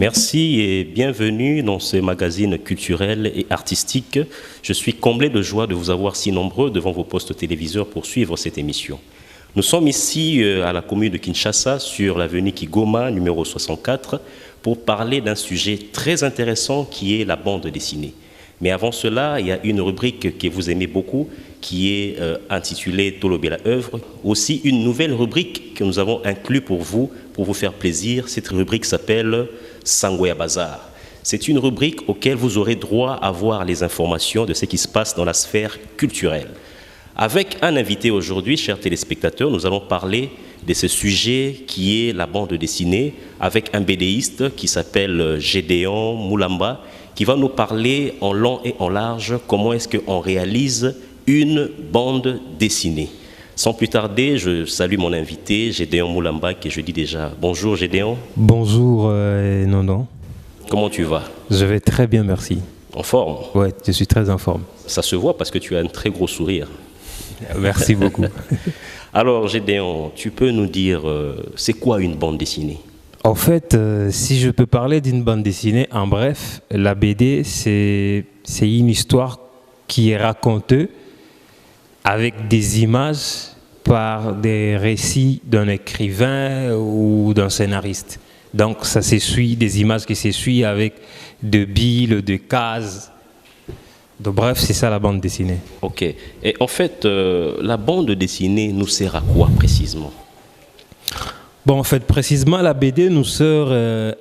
Merci et bienvenue dans ce magazine culturel et artistique. Je suis comblé de joie de vous avoir si nombreux devant vos postes téléviseurs pour suivre cette émission. Nous sommes ici à la commune de Kinshasa, sur l'avenue Kigoma, numéro 64, pour parler d'un sujet très intéressant qui est la bande dessinée. Mais avant cela, il y a une rubrique que vous aimez beaucoup, qui est intitulée Tolobe la œuvre. Aussi une nouvelle rubrique que nous avons inclue pour vous faire plaisir. Cette rubrique s'appelle Sangoya Bazar. C'est une rubrique auquel vous aurez droit à voir les informations de ce qui se passe dans la sphère culturelle. Avec un invité aujourd'hui, chers téléspectateurs, nous allons parler de ce sujet qui est la bande dessinée, avec un BDiste qui s'appelle Gédéon Moulamba, qui va nous parler en long et en large comment est-ce qu'on réalise une bande dessinée. Sans plus tarder, je salue mon invité, Gédéon Moulamba, que je dis déjà bonjour Gédéon. Bonjour Nono. Comment tu vas? Je vais très bien, merci. En forme? Oui, je suis très en forme. Ça se voit parce que tu as un très gros sourire. Merci beaucoup. Alors Gédéon, tu peux nous dire, c'est quoi une bande dessinée? En fait, si je peux parler d'une bande dessinée, en bref, la BD, c'est une histoire qui est racontée avec des images par des récits d'un écrivain ou d'un scénariste. Donc ça s'essuie, des images qui s'essuient avec de billes, de cases. Donc bref, c'est ça la bande dessinée. Ok. Et en fait, la bande dessinée nous sert à quoi précisément? Bon, en fait, précisément, la BD nous sert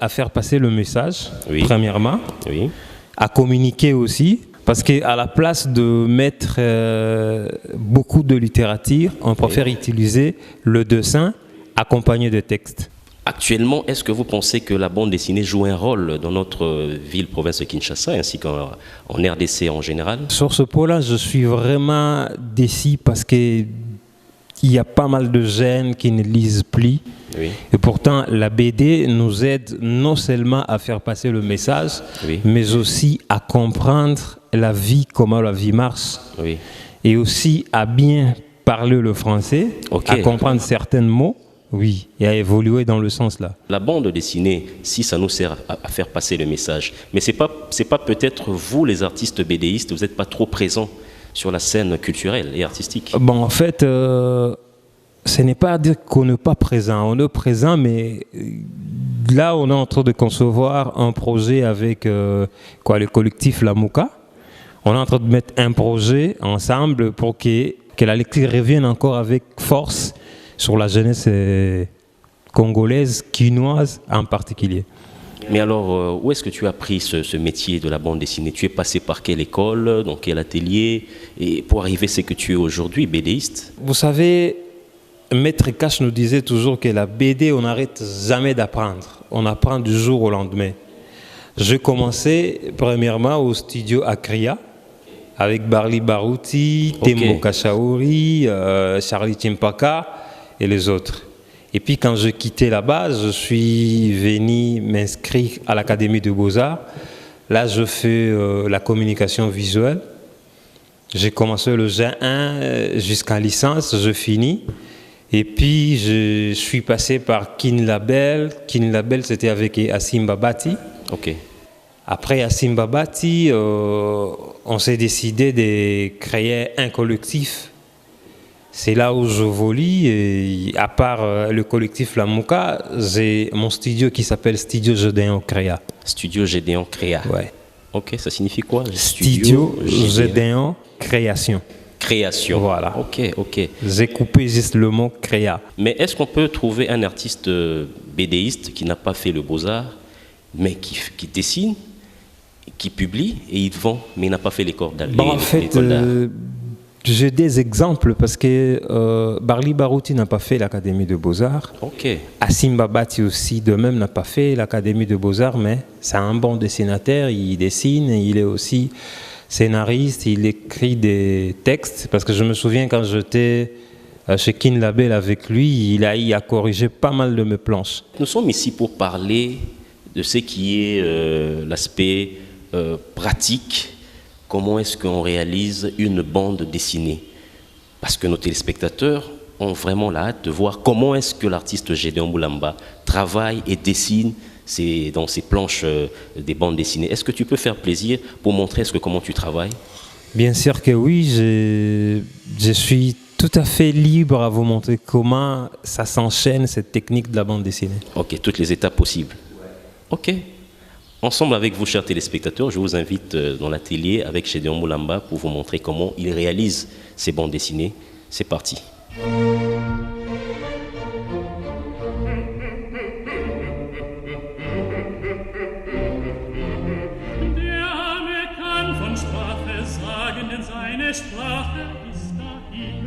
à faire passer le message, oui. Premièrement, oui. À communiquer aussi, parce qu'à la place de mettre beaucoup de littérature, on préfère utiliser le dessin accompagné de textes. Actuellement, est-ce que vous pensez que la bande dessinée joue un rôle dans notre ville, province de Kinshasa, ainsi qu'en RDC en général? Sur ce point-là, je suis vraiment déçu parce qu'il y a pas mal de jeunes qui ne lisent plus. Oui. Et pourtant, la BD nous aide non seulement à faire passer le message, oui. mais aussi à comprendre la vie, comment la vie marche. Oui. Et aussi à bien parler le français, okay. À comprendre certains mots. Oui, et à évoluer dans le sens là. La bande dessinée, si ça nous sert à faire passer le message, mais c'est pas peut-être vous, les artistes BDistes, vous n'êtes pas trop présents sur la scène culturelle et artistique. Bon, en fait, ce n'est pas à dire qu'on n'est pas présent. On est présent, mais là, on est en train de concevoir un projet avec le collectif La Mouka. On est en train de mettre un projet ensemble pour que la lecture revienne encore avec force sur la jeunesse congolaise, quinoise en particulier. Mais alors, où est-ce que tu as appris ce métier de la bande dessinée? Tu es passé par quelle école, dans quel atelier, et pour arriver à ce que tu es aujourd'hui, BDiste? Vous savez, Maître Cash nous disait toujours que la BD, on n'arrête jamais d'apprendre. On apprend du jour au lendemain. J'ai commencé premièrement au studio Akria, avec Barli Barouti, Tembo Kachaouri, Charlie Chimpaka et les autres. Et puis quand je quittais là-bas, je suis venu m'inscrire à l'Académie de Beaux-Arts. Là, je fais la communication visuelle. J'ai commencé le G1 jusqu'à licence, je finis. Et puis, je suis passé par Kin Label. Kin Label, c'était avec Assim Babati. Ok. Après Assim Babati, on s'est décidé de créer un collectif. C'est là où je volis. Et à part le collectif La Mouka, j'ai mon studio qui s'appelle Studio Gédéon Créa. Studio Gédéon Créa. Ouais. Ok, ça signifie quoi? Studio Gédéon Création. Création. Voilà. Ok. J'ai coupé juste le mot créa. Mais est-ce qu'on peut trouver un artiste BDiste qui n'a pas fait le Beaux-Arts, mais qui dessine, qui publie et il vend, mais il n'a pas fait l'école d'art? En fait, j'ai des exemples parce que Barli Barouti n'a pas fait l'Académie de Beaux-Arts. Ok. Assim Babati aussi, de même, n'a pas fait l'Académie de Beaux-Arts, mais c'est un bon dessinateur, il dessine, il est aussi scénariste, il écrit des textes, parce que je me souviens quand j'étais chez Kin Label avec lui, il a corrigé pas mal de mes planches. Nous sommes ici pour parler de ce qui est l'aspect pratique. Comment est-ce qu'on réalise une bande dessinée? Parce que nos téléspectateurs ont vraiment la hâte de voir comment est-ce que l'artiste Gédéon Moulamba travaille et dessine dans ces planches des bandes dessinées. Est-ce que tu peux faire plaisir pour montrer comment tu travailles? Bien sûr que oui, je suis tout à fait libre à vous montrer comment ça s'enchaîne, cette technique de la bande dessinée. Ok, toutes les étapes possibles. Ok. Ensemble avec vous, chers téléspectateurs, je vous invite dans l'atelier avec Gédéon Moulamba pour vous montrer comment il réalise ces bandes dessinées. C'est parti. Sprache ist dahin.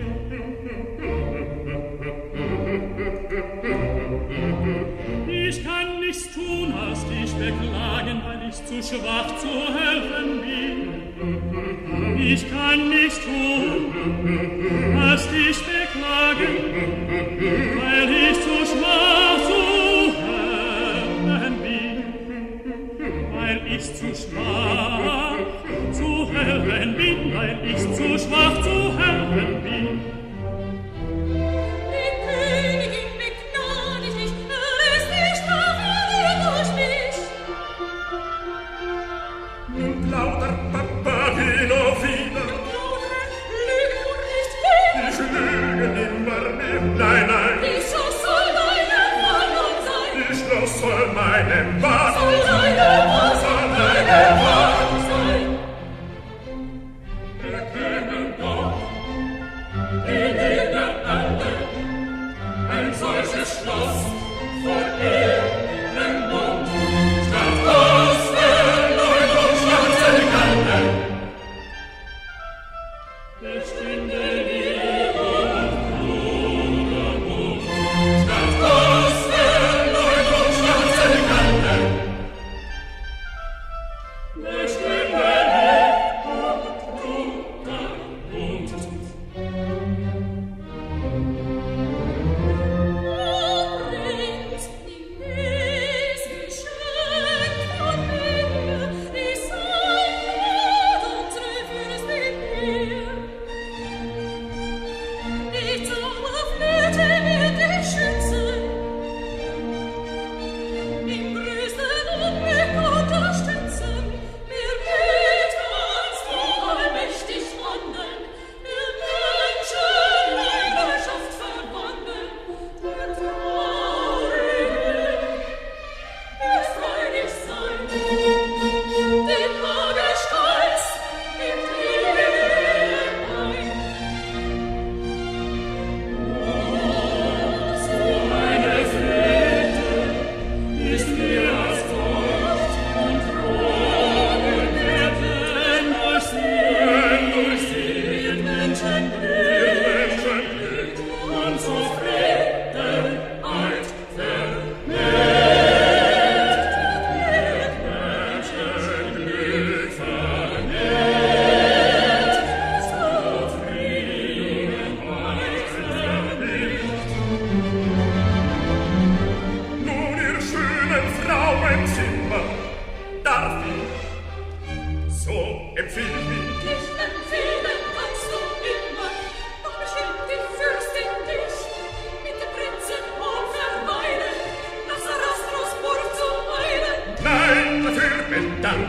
Ich kann nichts tun, als dich beklagen, weil ich zu schwach zu helfen bin. Ich kann nichts tun, als dich beklagen, weil ich zu schwach zu helfen bin. Weil ich zu schwach zu helfen bin, weil ich zu schwach zu helfen bin. Die Königin begnadigt mich, lässt die Strafe durch mich. Nun lauter Papageno wieder. Lüge nur nicht wieder. Ich lüge nimmer mehr, nein, nein. Die Schloss soll deine Warnung sein. Die Schloss soll meine Warnung Soll deine Warnung sein. Ein solches Schloss vor edlem Mund, statt Osterleuchtung, schwarze Kanten. Bestünde Liebe und kluger Mund, statt Osterleuchtung, schwarze Kanten. Bestünde Liebe und kluger Mund.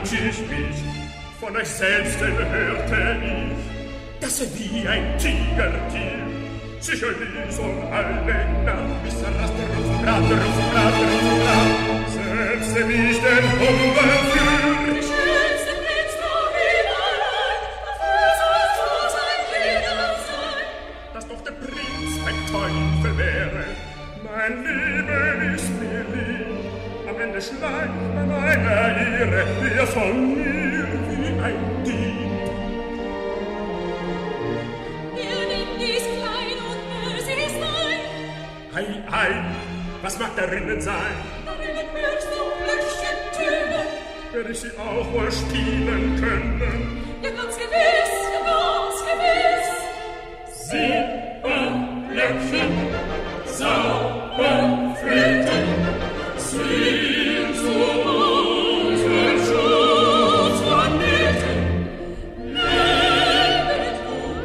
Ich mich, von euch selbst hörte ich, dass er wie ein Tigertier sich ließ und alle nahm, bis er raste, Rufenbrat, selbst mich den Hunger führt. Die schönste Prinz doch überall, dafür sollst du sein Kinder sein. Dass doch der Prinz ein Teufel wäre, mein Leben ist mir lieb. Am Ende schleicht bei meiner Ehre er von mir wie ein Dieb. Ihr Ding ist klein und böse ist mein. Ei, ei, was mag darinnen sein? Darinnen hörst du Blöckchen-Töne. Werde ich sie auch wohl spielen können? Ja, ganz gewiss, ja, ganz gewiss. 7 Blöckchen, Sauberflöten, Sing zu unserem Schutz von Nöten. Lebet wohl,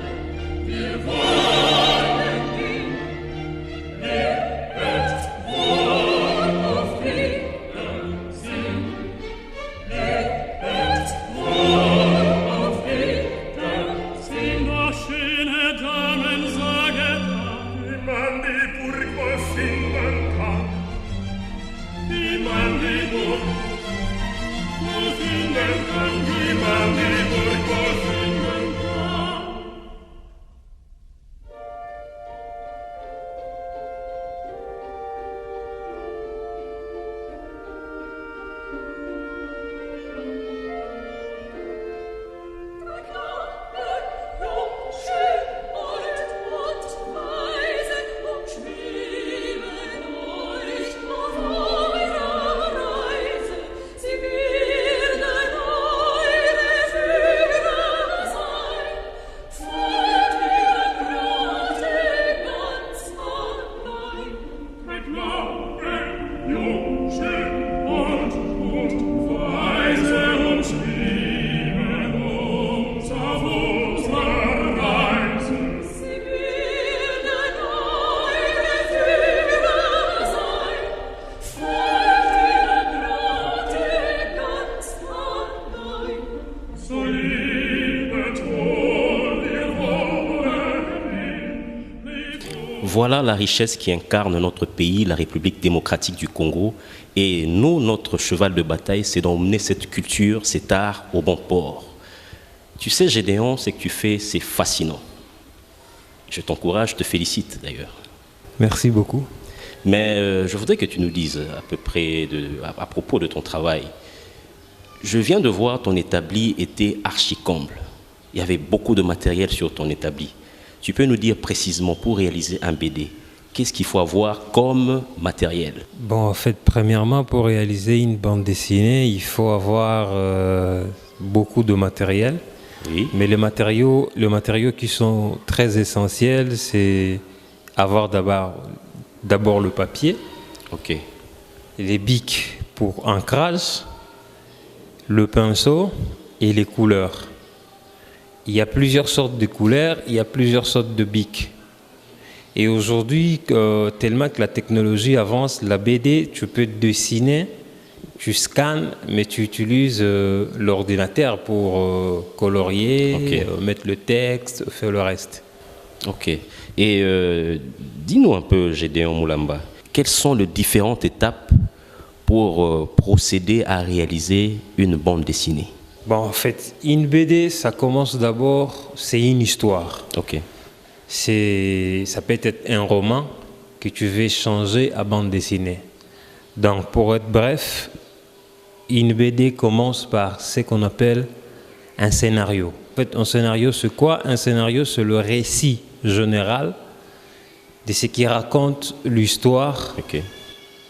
wir wollen gehen. Lebet wohl auf Frieden. Voilà la richesse qui incarne notre pays, la République démocratique du Congo. Et nous, notre cheval de bataille, c'est d'emmener cette culture, cet art au bon port. Tu sais, Gédéon, ce que tu fais, c'est fascinant. Je t'encourage, je te félicite d'ailleurs. Merci beaucoup. Mais je voudrais que tu nous dises à peu près à propos de ton travail. Je viens de voir ton établi était archi-comble. Il y avait beaucoup de matériel sur ton établi. Tu peux nous dire précisément, pour réaliser un BD, qu'est-ce qu'il faut avoir comme matériel? Bon, en fait, premièrement, pour réaliser une bande dessinée, il faut avoir beaucoup de matériel. Oui. Mais les matériaux qui sont très essentiels, c'est avoir d'abord le papier, Ok. les bics pour ancrage, le pinceau et les couleurs. Il y a plusieurs sortes de couleurs, il y a plusieurs sortes de bics. Et aujourd'hui, tellement que la technologie avance, la BD, tu peux dessiner, tu scannes, mais tu utilises l'ordinateur pour colorier, mettre le texte, faire le reste. Ok. Et dis-nous un peu, Gédéon Moulamba, quelles sont les différentes étapes pour procéder à réaliser une bande dessinée? Bon, en fait, une BD, ça commence d'abord, c'est une histoire. Ok. Ça peut être un roman que tu veux changer à bande dessinée. Donc, pour être bref, une BD commence par ce qu'on appelle un scénario. En fait, un scénario, c'est quoi? Un scénario, c'est le récit général de ce qui raconte l'histoire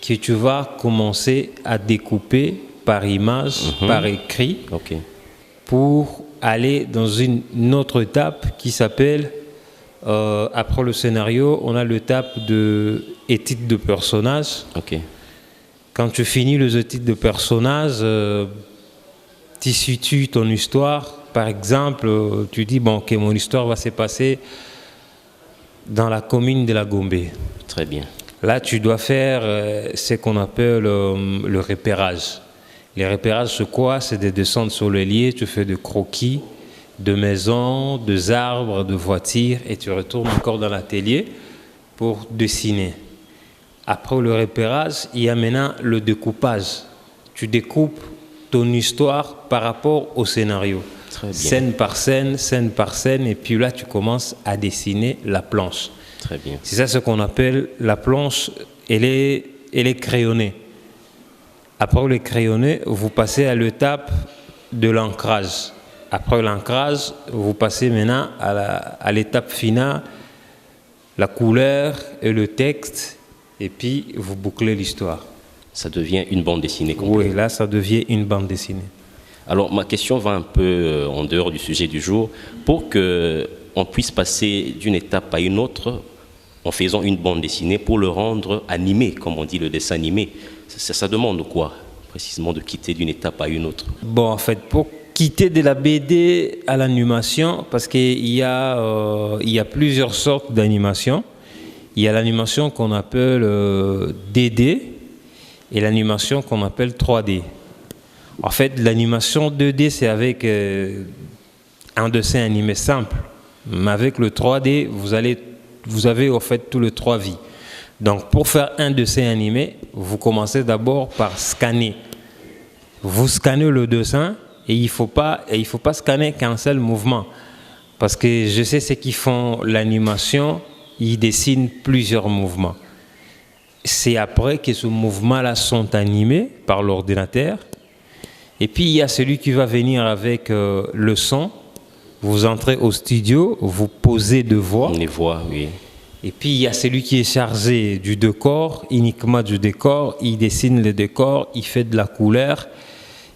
que tu vas commencer à découper par image, par écrit, pour aller dans une autre étape qui s'appelle, après le scénario, on a l'étape de étude de personnage. Quand tu finis les études de personnage, tu situes ton histoire. Par exemple, tu dis bon, que mon histoire va se passer dans la commune de la Gombe. Très bien. Là, tu dois faire ce qu'on appelle le repérage. Les repérages, c'est quoi? C'est de descendre sur le lieu, tu fais des croquis de maisons, de arbres, de voitures, et tu retournes encore dans l'atelier pour dessiner. Après le repérage, il y a maintenant le découpage. Tu découpes ton histoire par rapport au scénario. Scène par scène, et puis là, tu commences à dessiner la planche. Très bien. C'est ça ce qu'on appelle la planche, elle est crayonnée. Après le crayonné, vous passez à l'étape de l'ancrage. Après l'ancrage, vous passez maintenant à l'étape finale, la couleur et le texte, et puis vous bouclez l'histoire. Ça devient une bande dessinée complète. Oui, là, ça devient une bande dessinée. Alors, ma question va un peu en dehors du sujet du jour. Pour qu'on puisse passer d'une étape à une autre en faisant une bande dessinée, pour le rendre animé, comme on dit le dessin animé, ça demande quoi, précisément, de quitter d'une étape à une autre? Bon, en fait, pour quitter de la BD à l'animation, parce qu'il y a plusieurs sortes d'animation. Il y a l'animation qu'on appelle 2D et l'animation qu'on appelle 3D. En fait, l'animation 2D, c'est avec un dessin animé simple. Mais avec le 3D, vous avez en fait tout le 3 vies. Donc, pour faire un dessin animé, vous commencez d'abord par scanner. Vous scannez le dessin et il faut pas scanner qu'un seul mouvement. Parce que je sais ceux qui font l'animation, ils dessinent plusieurs mouvements. C'est après que ces mouvements-là sont animés par l'ordinateur. Et puis, il y a celui qui va venir avec le son. Vous entrez au studio, vous posez deux voix. Les voix, oui. Et puis, il y a celui qui est chargé du décor, uniquement du décor. Il dessine le décor, il fait de la couleur.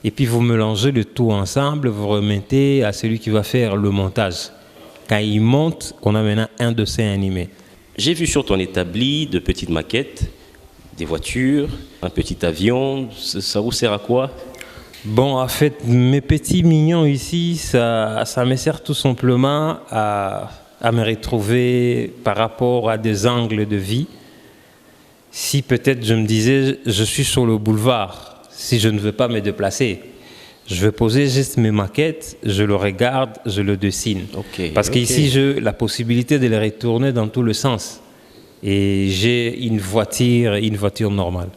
Et puis, vous mélangez le tout ensemble, vous remettez à celui qui va faire le montage. Quand il monte, on a maintenant un dessin animé. J'ai vu sur ton établi de petites maquettes des voitures, un petit avion. Ça vous sert à quoi? Bon, en fait, mes petits mignons ici, ça me sert tout simplement à me retrouver par rapport à des angles de vie. Si peut-être je me disais, je suis sur le boulevard, si je ne veux pas me déplacer, je vais poser juste mes maquettes, je le regarde, je le dessine. Parce qu'ici, j'ai la possibilité de les retourner dans tous les sens. Et j'ai une voiture normale.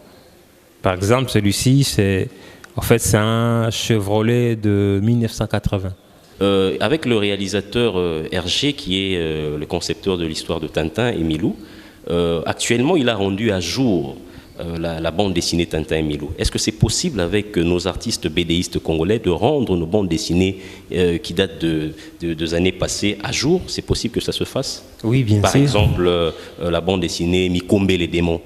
Par exemple, celui-ci, c'est un Chevrolet de 1980. Avec le réalisateur Hergé, qui est le concepteur de l'histoire de Tintin, et Milou, actuellement, il a rendu à jour la bande dessinée Tintin et Milou. Est-ce que c'est possible avec nos artistes BDistes congolais de rendre nos bandes dessinées qui datent de années passées à jour? C'est possible que ça se fasse? Oui, bien sûr. Par exemple, la bande dessinée Mikombe les démons.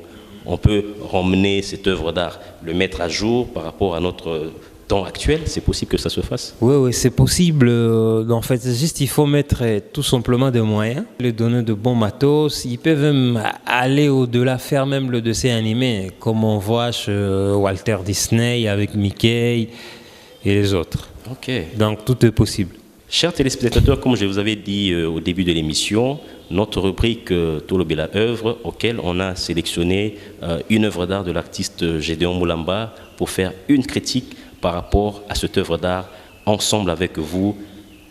On peut ramener cette œuvre d'art, le mettre à jour par rapport à notre temps actuel. C'est possible que ça se fasse? Oui, c'est possible. En fait, juste il faut mettre tout simplement des moyens, les donner de bons matos. Ils peuvent même aller au-delà, faire même le dessin animé, comme on voit chez Walter Disney avec Mickey et les autres. Donc tout est possible. Chers téléspectateurs, comme je vous avais dit au début de l'émission, notre rubrique Tolo Bela œuvre, auquel on a sélectionné une œuvre d'art de l'artiste Gédéon Moulamba pour faire une critique par rapport à cette œuvre d'art. Ensemble avec vous,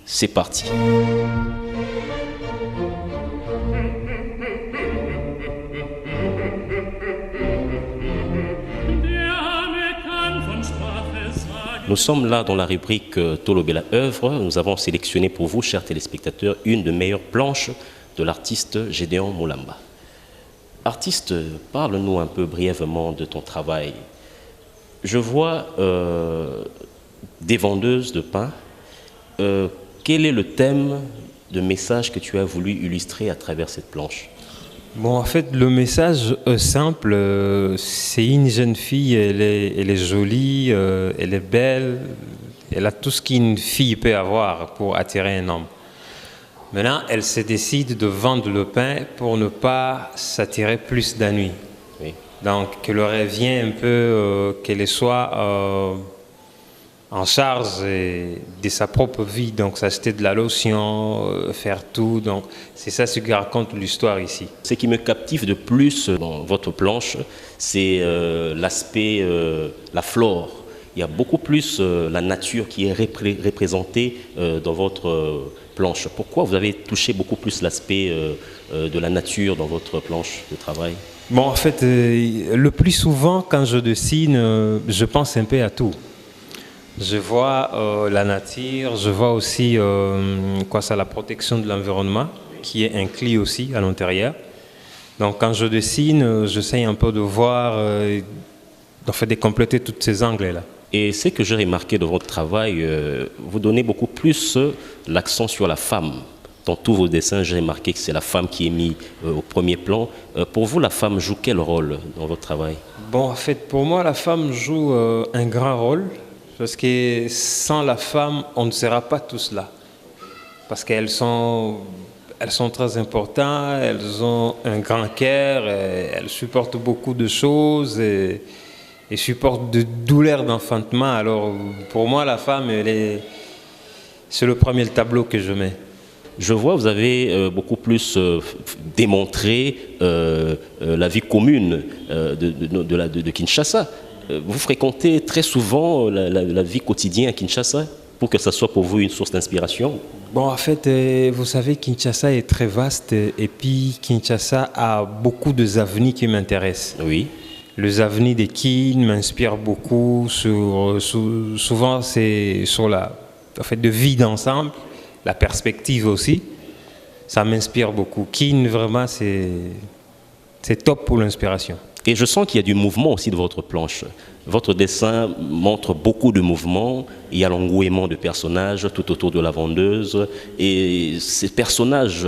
c'est parti. Nous sommes là dans la rubrique Tolo Bela œuvre. Nous avons sélectionné pour vous, chers téléspectateurs, une des meilleures planches de l'artiste Gédéon Moulamba. Artiste, parle-nous un peu brièvement de ton travail. Je vois des vendeuses de pain. Quel est le thème de message que tu as voulu illustrer à travers cette planche? Bon, en fait, le message simple, c'est une jeune fille, elle est jolie, elle est belle, elle a tout ce qu'une fille peut avoir pour attirer un homme. Maintenant, elle se décide de vendre le pain pour ne pas s'attirer plus d'ennuis. Oui. Donc, qu'elle revient un peu, qu'elle soit en charge de sa propre vie, donc s'acheter de la lotion, faire tout. Donc, c'est ça ce qui raconte l'histoire ici. Ce qui me captive de plus dans votre planche, c'est l'aspect, la flore. Il y a beaucoup plus la nature qui est représentée dans votre planche. Pourquoi vous avez touché beaucoup plus l'aspect de la nature dans votre planche de travail? Bon, en fait, le plus souvent, quand je dessine, je pense un peu à tout. Je vois la nature, je vois aussi la protection de l'environnement, qui est inclus aussi à l'intérieur. Donc, quand je dessine, j'essaie un peu de voir, de compléter tous ces angles-là. Et ce que j'ai remarqué dans votre travail, vous donnez beaucoup plus l'accent sur la femme. Dans tous vos dessins, j'ai remarqué que c'est la femme qui est mise au premier plan. Pour vous, la femme joue quel rôle dans votre travail? Bon, en fait, pour moi, la femme joue un grand rôle, parce que sans la femme, on ne sera pas tous là. Parce qu'elles sont très importantes, elles ont un grand cœur, elles supportent beaucoup de choses et supportent de douleurs d'enfantement. Alors, pour moi, la femme, c'est le premier tableau que je mets. Je vois, vous avez beaucoup plus démontré la vie commune de Kinshasa. Vous fréquentez très souvent la vie quotidienne à Kinshasa pour que ça soit pour vous une source d'inspiration? Bon, en fait, vous savez, Kinshasa est très vaste et puis Kinshasa a beaucoup d'avenirs qui m'intéressent. Oui. Les avenirs de Kin m'inspirent beaucoup. Souvent, c'est sur de vie d'ensemble, la perspective aussi. Ça m'inspire beaucoup. Kin, vraiment, c'est top pour l'inspiration. Et je sens qu'il y a du mouvement aussi de votre planche. Votre dessin montre beaucoup de mouvement. Il y a l'engouement de personnages tout autour de la vendeuse. Et ces personnages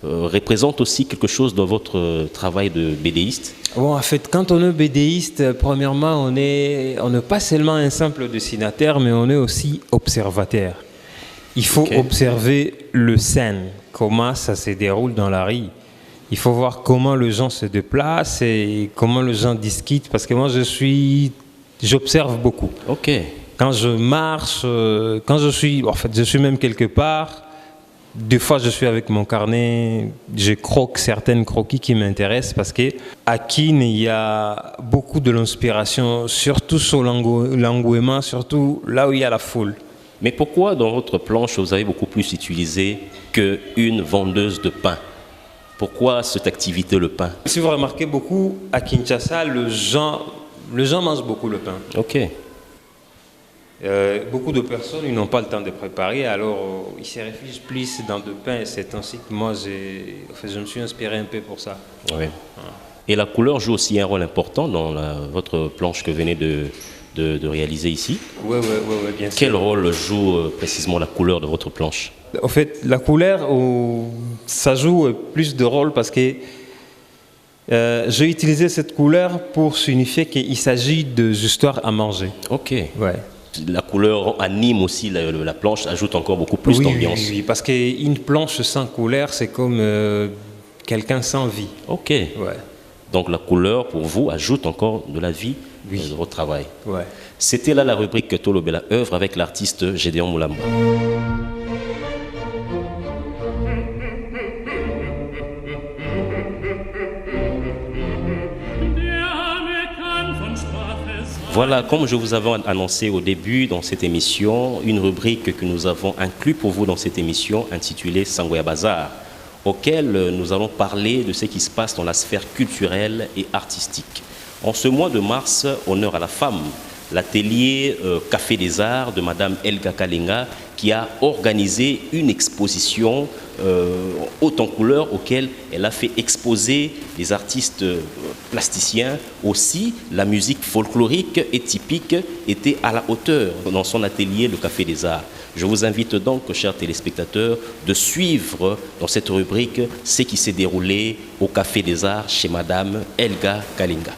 représentent aussi quelque chose dans votre travail de BDiste. Bon, en fait, quand on est BDiste, premièrement, on n'est pas seulement un simple dessinateur, mais on est aussi observateur. Il faut observer le scène, comment ça se déroule dans la rue. Il faut voir comment les gens se déplacent et comment les gens discutent. Parce que moi, j'observe beaucoup. Ok. Quand je marche, je suis même quelque part. Des fois, je suis avec mon carnet, je croque certaines croquis qui m'intéressent parce qu'à Kin, il y a beaucoup de l'inspiration, surtout sur l'engouement, surtout là où il y a la foule. Mais pourquoi dans votre planche vous avez beaucoup plus utilisé qu'une vendeuse de pain? Pourquoi cette activité, le pain? Si vous remarquez beaucoup, à Kinshasa, les gens mangent beaucoup le pain. Ok. Beaucoup de personnes ils n'ont pas le temps de préparer, alors ils se réfugient plus dans le pain. Et c'est ainsi que moi, je me suis inspiré un peu pour ça. Oui. Et la couleur joue aussi un rôle important dans votre planche que vous venez de réaliser ici. Oui, bien sûr. Quel rôle joue précisément la couleur de votre planche? En fait, la couleur, ça joue plus de rôle parce que j'ai utilisé cette couleur pour signifier qu'il s'agit des histoires à manger. Ok. Ouais. La couleur anime aussi la planche, ajoute encore beaucoup plus d'ambiance. Oui, parce qu'une planche sans couleur, c'est comme quelqu'un sans vie. Ok. Ouais. Donc la couleur, pour vous, ajoute encore de la vie Oui. de votre travail. Ouais. C'était là la rubrique Tolobela œuvre avec l'artiste Gédéon Moulamba. Voilà, comme je vous avais annoncé au début dans cette émission, une rubrique que nous avons inclue pour vous dans cette émission intitulée Sangoya Bazar, auquel nous allons parler de ce qui se passe dans la sphère culturelle et artistique. En ce mois de mars, honneur à la femme, l'atelier Café des Arts de Madame Elga Kalinga qui a organisé une exposition haute en couleur auquel elle a fait exposer les artistes plasticiens. Aussi, la musique folklorique et typique était à la hauteur dans son atelier le Café des Arts. Je vous invite donc, chers téléspectateurs, de suivre dans cette rubrique ce qui s'est déroulé au Café des Arts chez Madame Elga Kalinga.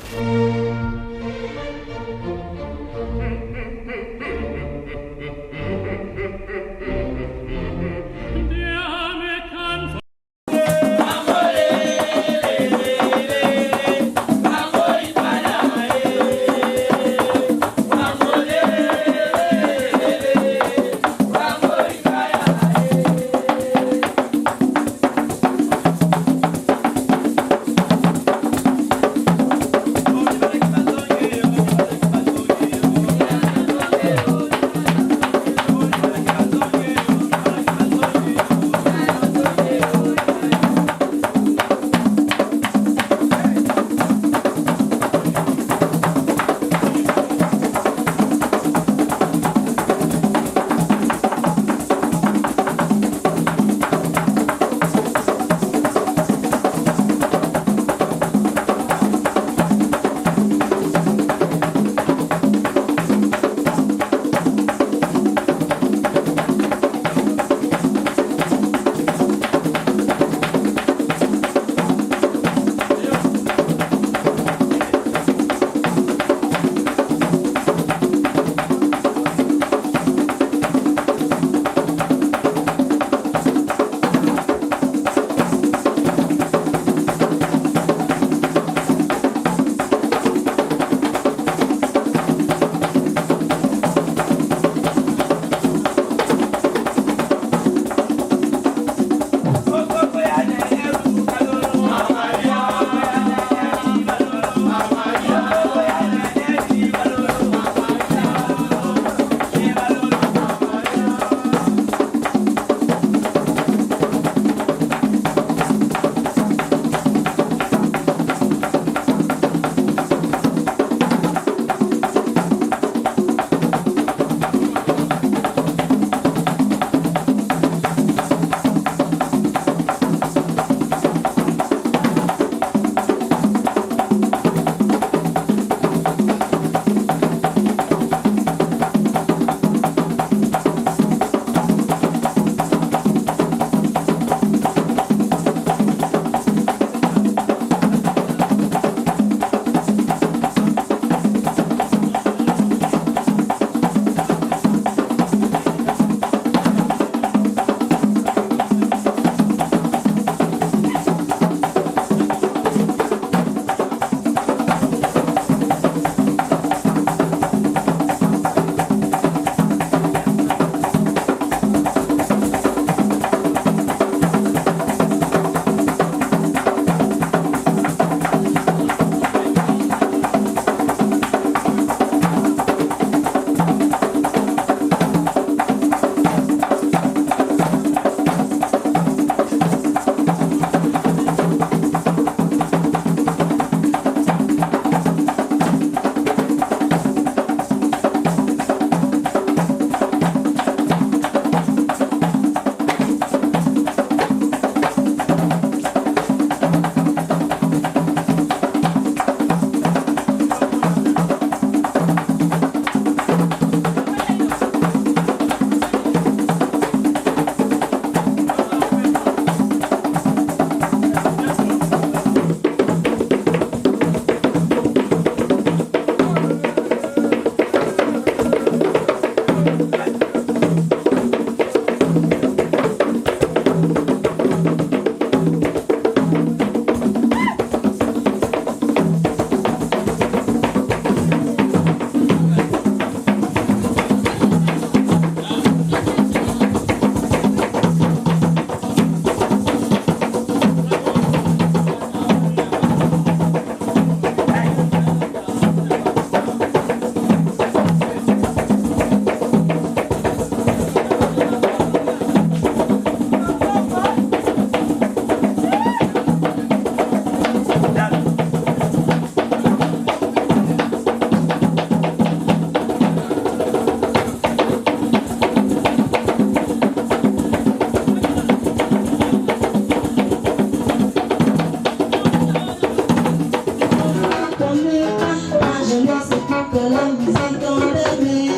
jeunesse écoute la musique en aimé.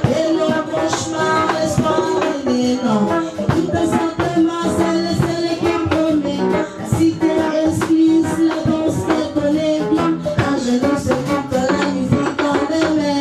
Et nos cauchemars, l'espoir et les noms. Tout à simplement, c'est les qui me promet. Si t'es excuse, la danse qu'elle connaît bien. La jeunesse écoute la musique en aimé.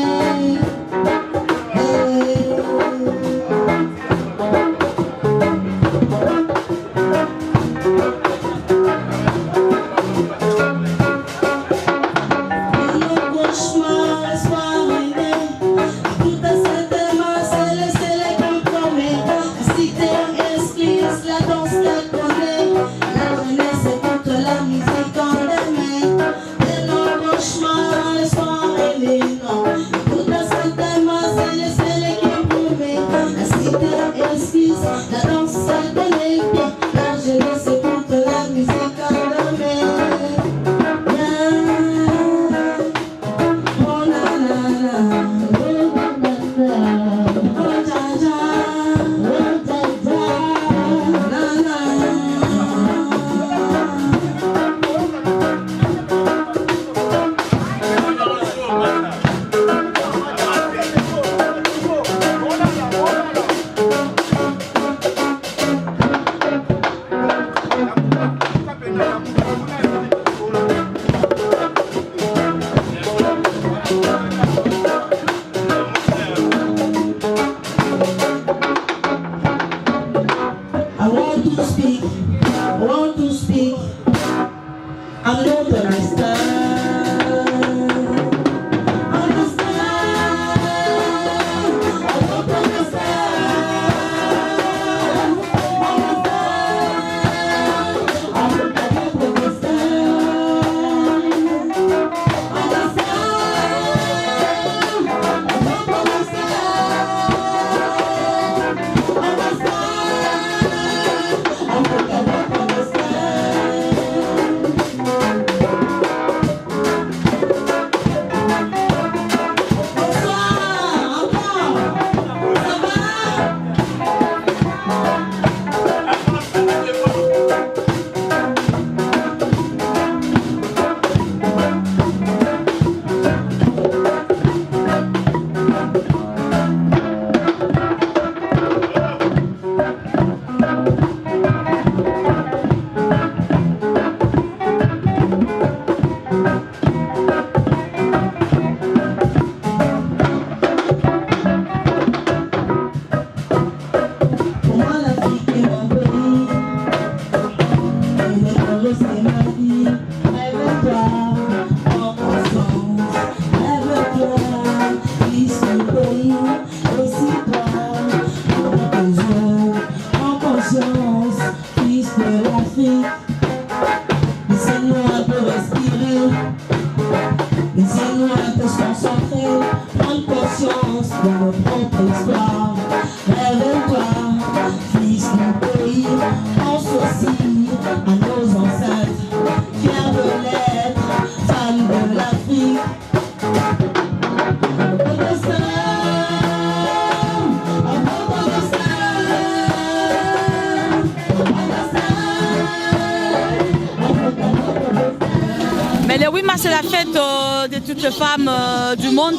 Mais le 8 mars, c'est la fête de toutes les femmes du monde.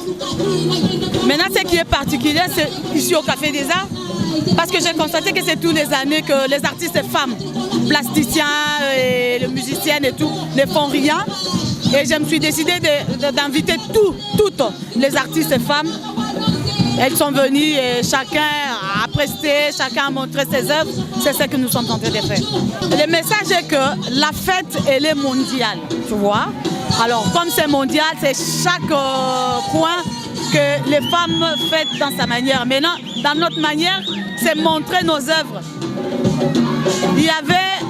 Maintenant, ce qui est particulier, c'est ici au Café des Arts, parce que j'ai constaté que c'est tous les années que les artistes femmes, plasticiens et les musiciennes et tout, ne font rien. Et je me suis décidée d'inviter toutes les artistes femmes. Elles sont venues et chacun a presté, chacun a montré ses œuvres. C'est ce que nous sommes en train de faire. Le message est que la fête, elle est mondiale, tu vois. Alors, comme c'est mondial, c'est chaque coin que les femmes fêtent dans sa manière. Maintenant, dans notre manière, c'est montrer nos œuvres.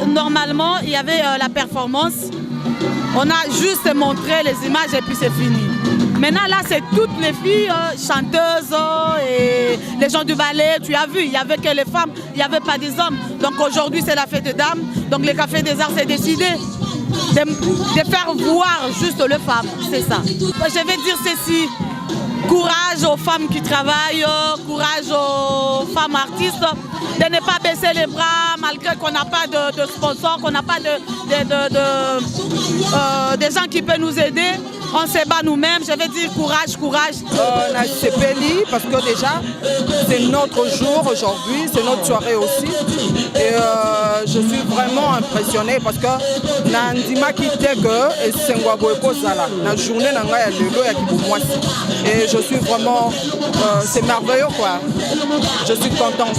Normalement, il y avait la performance. On a juste montré les images et puis c'est fini. Maintenant, là, c'est toutes les filles chanteuses et les gens du ballet. Tu as vu, il n'y avait que les femmes, il n'y avait pas des hommes. Donc aujourd'hui, c'est la fête des dames. Donc le Café des Arts s'est décidé de faire voir juste les femmes. C'est ça. Je vais dire ceci. Courage aux femmes qui travaillent, courage aux femmes artistes, de ne pas baisser les bras malgré qu'on n'a pas de sponsors, qu'on n'a pas de gens qui peuvent nous aider. on se bat nous-mêmes. Je vais dire courage, courage. C'est Peli parce que déjà, c'est notre jour aujourd'hui, c'est notre soirée aussi. Et je suis vraiment impressionnée parce que Nandima Kiteke et Sengwago Ekozala, la journée Nanga Lelo et Kibumwasi. Et je suis vraiment, c'est merveilleux quoi. Je suis contente.